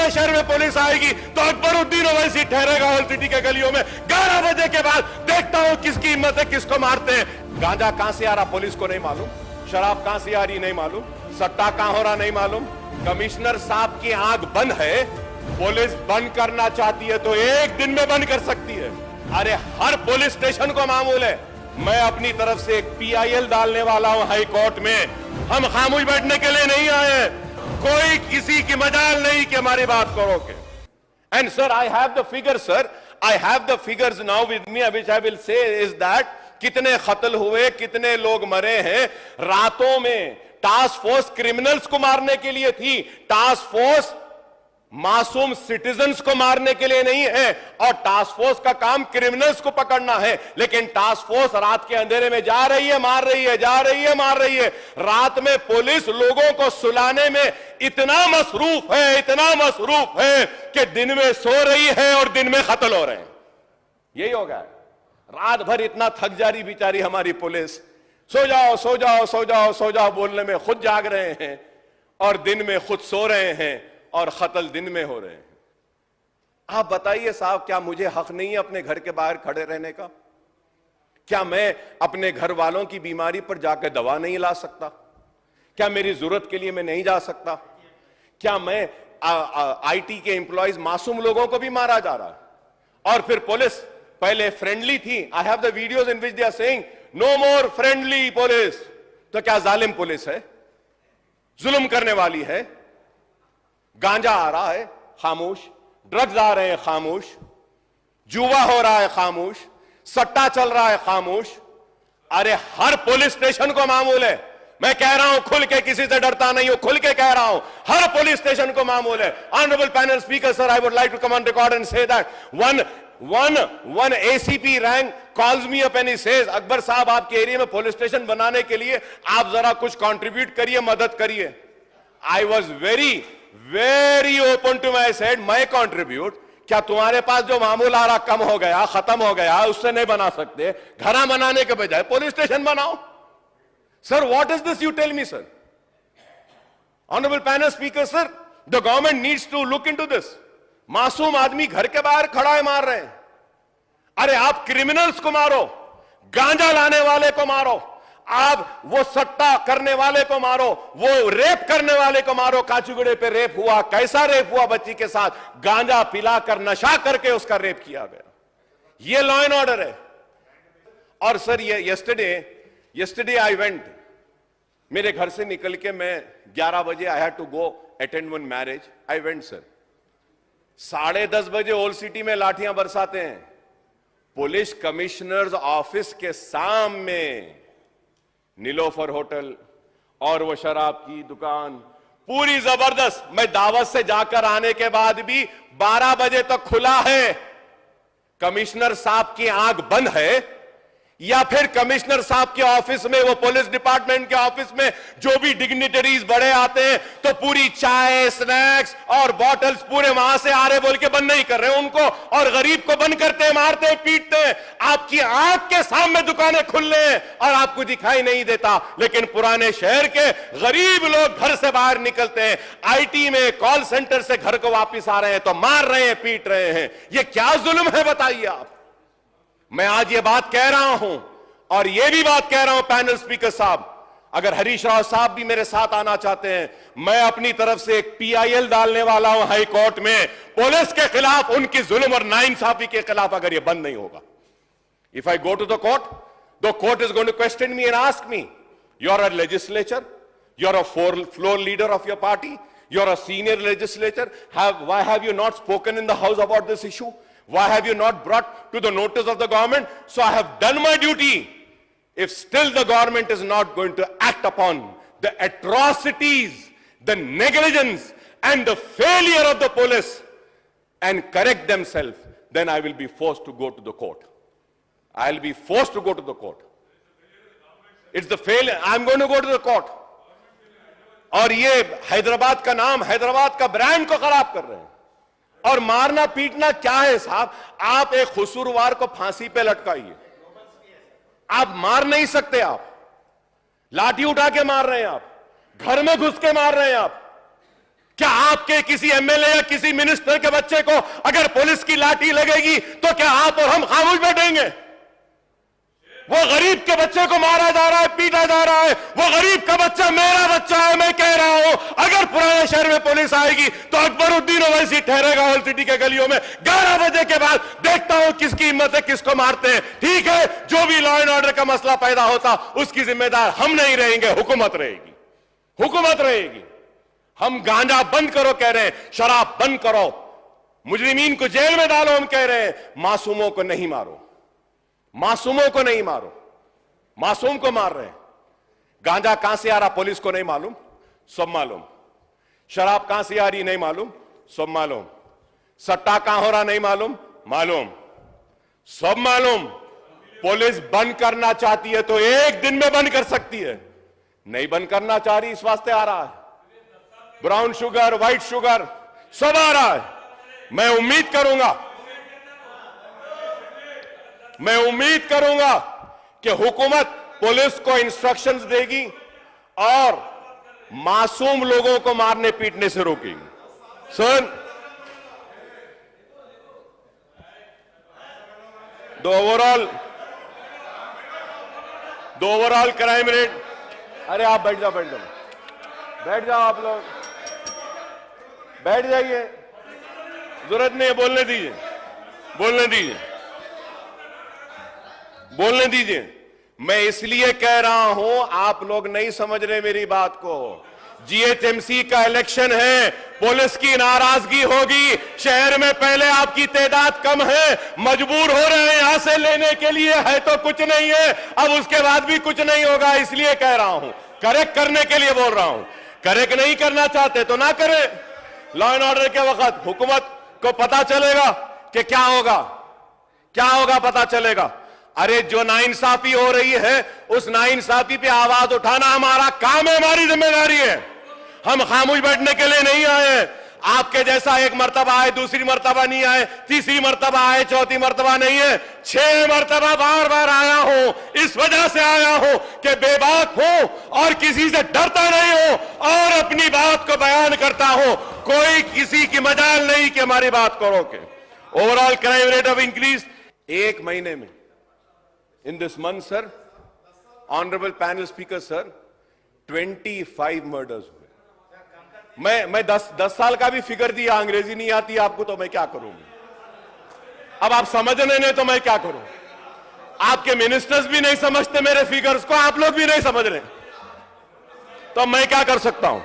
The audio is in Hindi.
फुलवाड़ा शहर में पुलिस आएगी तो अकबरुद्दीन ओवैसी ठहरेगा हॉल सिटी के गलियों में 11 बजे के बाद। देखता हूं किसकी हिम्मत है, किसको मारते हैं। गांजा कहां से आ रहा पुलिस को नहीं मालूम, शराब कहां से आ रही नहीं मालूम, सट्टा कहां हो रहा नहीं मालूम। कमिश्नर साहब की आंख बंद है, पुलिस बंद करना चाहती है तो एक दिन में बंद कर सकती है। अरे हर पुलिस स्टेशन को मामूल है। मैं अपनी तरफ से एक PIL डालने वाला हूं हाई कोर्ट में। हम खामोश बैठने के लिए नहीं आए, कोई किसी की मजाल नहीं कि हमारी बात करोगे। And sir I have the figure, sir I have the figures now with me which I will say is that कितने कत्ल हुए, कितने लोग मरे हैं। रातों में टास्क फोर्स क्रिमिनल्स को मारने के लिए थी, टास्क फोर्स मासूम सिटीजन्स को मारने के लिए नहीं है। और टास्क फोर्स का काम क्रिमिनल्स को पकड़ना है, लेकिन टास्क फोर्स रात के अंधेरे में जा रही है, मार रही है, जा रही है, मार रही है। रात में पुलिस लोगों को सुलाने में इतना मसरूफ है, इतना मसरूफ है कि दिन में सो रही है और दिन में कत्ल हो रहे हैं। यही होगा, रात भर इतना थक जा रही बेचारी हमारी पुलिस, सो जाओ सो जाओ सो जाओ सो जाओ बोलने में खुद जाग रहे हैं और दिन में खुद सो रहे हैं और कत्ल दिन में हो रहे हैं। आप बताइए साहब, क्या मुझे हक नहीं है अपने घर के बाहर खड़े रहने का? क्या मैं अपने घर वालों की बीमारी पर जाकर दवा नहीं ला सकता? क्या मेरी जरूरत के लिए मैं नहीं जा सकता? क्या मैं IT के एम्प्लॉयज मासूम लोगों को भी मारा जा रहा है और फिर पुलिस पहले फ्रेंडली थी। I have the videos in which they are saying no more friendly police. तो क्या जालिम पुलिस है, जुल्म करने वाली है? गांजा आ रहा है खामोश, ड्रग्स आ रहे हैं खामोश, जुआ हो रहा है खामोश, सट्टा चल रहा है खामोश। अरे हर पुलिस स्टेशन को मामूल है। मैं कह रहा हूं खुल के, किसी से डरता नहीं हूं, खुल के कह रहा हूं, हर पुलिस स्टेशन को मामूल है। Honourable panel speaker sir, I would like to come on record and say that one ACP rank calls me up and he says, Akbar sahab आपके एरिया में पुलिस स्टेशन बनाने के लिए आप जरा कुछ कंट्रीब्यूट करिए, मदद करिए। I was very open to my said, मैं कंट्रीब्यूट? क्या तुम्हारे पास जो मामूल आ रहा कम हो गया, खत्म हो गया, उससे नहीं बना सकते? घरा बनाने के बजाय पुलिस स्टेशन बनाओ। Sir what is this, you tell me sir. Honourable panel speaker sir, the government needs to look into this. मासूम आदमी घर के बाहर खड़ा है, मार रहे हैं। अरे आप क्रिमिनल्स को मारो, गांजा लाने वाले को मारो, आप वो सट्टा करने वाले को मारो, वो रेप करने वाले को मारो। काचीगुड़े पे रेप हुआ, कैसा रेप हुआ? बच्ची के साथ गांजा पिलाकर, नशा करके उसका रेप किया गया। ये लॉ एंड ऑर्डर है। और सर ये यस्टरडे आई वेंट, मेरे घर से निकल के मैं 11 बजे I had to go attend one marriage. I went sir, 10:30 बजे ओल्ड सिटी में लाठियां बरसाते हैं। पुलिस कमिश्नर्स ऑफिस के सामने नीलोफर होटल और वो शराब की दुकान पूरी जबरदस्त। मैं दावत से जाकर आने के बाद भी 12 बजे तक खुला है। कमिश्नर साहब की आंख बंद है या फिर कमिश्नर साहब के ऑफिस में, वो पुलिस डिपार्टमेंट के ऑफिस में जो भी डिग्निटरीज बड़े आते हैं तो पूरी चाय, स्नैक्स और बॉटल्स पूरे वहां से आ रहे बोल के बंद नहीं कर रहे उनको, और गरीब को बंद करते हैं, मारते हैं, पीटते हैं। आपकी आंख के सामने दुकानें खुल रहे हैं और आपको दिखाई नहीं देता। लेकिन पुराने शहर के गरीब लोग घर से बाहर निकलते हैं, IT में कॉल सेंटर से घर को वापिस आ रहे हैं तो मार रहे हैं, पीट रहे हैं। ये क्या जुल्म है बताइए आप। मैं आज ये बात कह रहा हूं और ये भी बात कह रहा हूं पैनल स्पीकर साहब, अगर हरीश राव साहब भी मेरे साथ आना चाहते हैं, मैं अपनी तरफ से एक PIL डालने वाला हूं हाई कोर्ट में पुलिस के खिलाफ, उनकी जुल्म और नाइंसाफी के खिलाफ, अगर ये बंद नहीं होगा। If I go to the court is going to question me and ask me, you are a legislature, you are a floor leader of your party, you are a senior legislature, why have you not spoken in the house about this issue? Why have you not brought to the notice of the government? So I have done my duty. If still the government is not going to act upon the atrocities, the negligence and the failure of the police and correct themselves, then I will be forced to go to the court. I'll be forced to go to the court. It's the failure. I'm going to go to the court. और ये हैदराबाद का नाम, हैदराबाद का ब्रांड को खराब कर रहे हैं। और मारना पीटना क्या है साहब? आप एक कसूरवार को फांसी पे लटकाइए, आप मार नहीं सकते। आप लाठी उठा के मार रहे हैं, आप घर में घुस के मार रहे हैं, आप क्या आपके किसी एमएलए या किसी मिनिस्टर के बच्चे को अगर पुलिस की लाठी लगेगी तो क्या आप और हम खामोश बैठेंगे? वो गरीब के बच्चे को मारा जा रहा है, पीटा जा रहा है। वो गरीब का बच्चा मेरा बच्चा है। मैं कह रहा हूं, अगर पुराने शहर में पुलिस आएगी तो अकबरुद्दीन ओवैसी ठहरेगा हॉल सिटी के गलियों में 11 बजे के बाद। देखता हूं किसकी हिम्मत है, किसको मारते हैं। ठीक है, जो भी लॉ एंड ऑर्डर का मसला पैदा होता उसकी जिम्मेदार हम नहीं रहेंगे, हुकूमत रहेगी, हुकूमत रहेगी। हम गांजा बंद करो कह रहे हैं, शराब बंद करो, मुजरिमीन को जेल में डालो हम कह रहे हैं, मासूमों को नहीं मारो, मासूमों को नहीं मारो। मासूम को मार रहे हैं। गांजा कहां से आ रहा पुलिस को नहीं मालूम, सब मालूम। शराब कहां से आ रही नहीं मालूम, सब मालूम। सट्टा कहां हो रहा नहीं मालूम, मालूम, सब मालूम। पुलिस बंद करना चाहती है तो एक दिन में बंद कर सकती है, नहीं बंद करना चाह रही, इस वास्ते आ रहा है ब्राउन शुगर, व्हाइट शुगर, सब आ रहा है। मैं उम्मीद करूंगा कि हुकूमत पुलिस को इंस्ट्रक्शंस देगी और मासूम लोगों को मारने पीटने से रोकेगी। सर, दो ओवरऑल क्राइम रेट। अरे आप बैठ जाओ आप लोग बैठ जाइए, जरूरत नहीं है, बोलने दीजिए। मैं इसलिए कह रहा हूं, आप लोग नहीं समझ रहे मेरी बात को। जीएचएमसी का इलेक्शन है, पुलिस की नाराजगी होगी। शहर में पहले आपकी तादाद कम है, मजबूर हो रहे हैं यहां से लेने के लिए, है तो कुछ नहीं है, अब उसके बाद भी कुछ नहीं होगा। इसलिए कह रहा हूं, करेक्ट करने के लिए बोल रहा हूं। करेक्ट नहीं करना चाहते तो ना करें। लॉ एंड ऑर्डर के वक्त हुकूमत को पता चलेगा कि क्या होगा पता चलेगा। अरे जो नाइंसाफी हो रही है उस नाइंसाफी पे आवाज उठाना हमारा काम है, हमारी जिम्मेदारी है। हम खामोश बैठने के लिए नहीं आए। आपके जैसा एक मर्तबा आए, दूसरी मर्तबा नहीं आए, तीसरी मर्तबा आए, चौथी मर्तबा नहीं है, 6 मर्तबा बार आया हूं। इस वजह से आया हूं कि बेबाक हूं और किसी से डरता नहीं हूं और अपनी बात को बयान करता हूं। कोई किसी की मजाल नहीं कि हमारी बात को रोके। Overall crime rate of increase एक महीने में, in this month sir, honourable panel speaker sir, 25 murders हुए। मैं 10 साल का भी फिगर दिया, अंग्रेजी नहीं आती आपको तो मैं क्या करूंगा। अब आप समझने नहीं तो मैं क्या करूं। आपके मिनिस्टर्स भी नहीं समझते मेरे फिगर्स को, आप लोग भी नहीं समझ रहे तो मैं क्या कर सकता हूं।